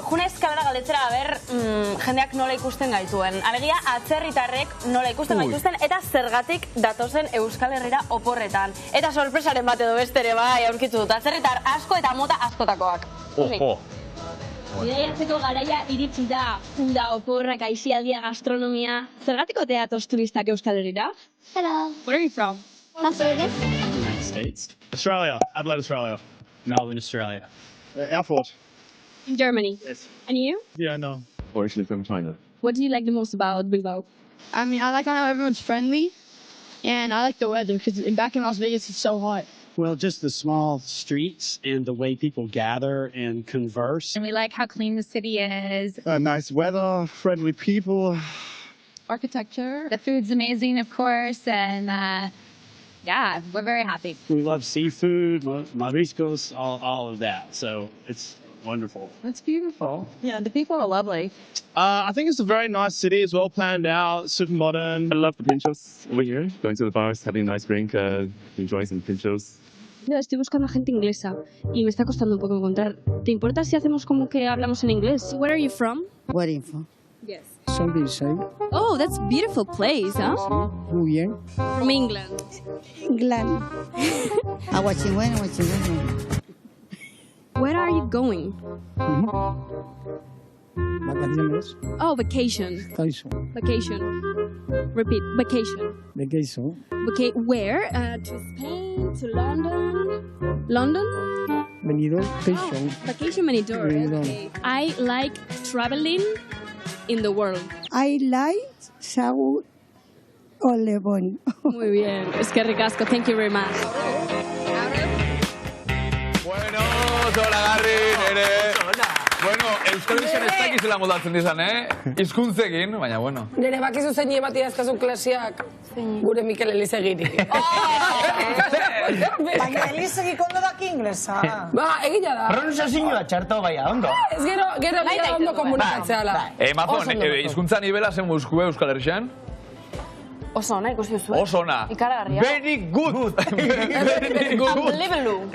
Junaiz kalera galdetzera jendeak nola ikusten gaituen. Alegia, atzerritarrek nola ikusten gaituzten eta zergatik datozen Euskal Herrira oporretan. Eta sorpresaren bat edo bestere bai aurkitu dut. Atzerritar asko eta mota askotakoak. Ojo! Bidaiatzeko garaia iritsi da, uda, oporrak, aisialdia, gastronomia. Zergatiko teatoz turistak Euskal Herrira? Hello. Where are you from? Las Vegas. United States. Australia. Adelaide, Australia. Melbourne, Australia. Airport. In Germany. Yes. And you? Yeah, no. Originally from China. What do you like the most about Bilbao? I mean, I like how everyone's friendly, and I like the weather, because back in Las Vegas, it's so hot. Well, just the small streets and the way people gather and converse. And we like how clean the city is. Nice weather, friendly people. Architecture. The food's amazing, of course, and yeah, we're very happy. We love seafood, mariscos, all of that. So it's wonderful. That's beautiful. Yeah, the people are lovely. I think it's a very nice city. It's well planned out, super modern. I love the pinchos over here. Going to the bars, having a nice drink, enjoying some pinchos. Yo estoy buscando gente inglesa y me está costando un poco encontrar. ¿Te importa si hacemos como que hablamos en inglés? Where are you from? What info? Yes. Something to say? Oh, that's a beautiful place, huh? Muy bien. From England. England. Aguachingüen, Aguachingüen. Where are you going? Vacaciones. Oh, vacation. Vacation. Vacation. Repeat, vacation. Vacation. Okay, where? To Spain, to London. London? Benidorm. Vacation. Vacation Benidorm. Benidorm. Okay. I like traveling in the world. I like Saúl Olebón. Muy bien. Es que ricasco. Thank you very much. Bueno, zoragarri, nere. Bueno, Euskal Herrian ez dakiz zela moldatzen dizan, hizkuntzekin, baina bueno. Nere bakizu zein emati dazkazu klasiak gure Mikel Elizegiri. Baina Elizegik ondo daki inglesa. Ba, egina da. Pronunciazioa txarto baina, ondo. Ez gero gira ondo komunikatzea la. Mazon, hizkuntza nibela zen guzkue Euskal Herrian? Oso ona ikusi duzu. Oso ona. Ikaragarria. Very good. Unbelievable.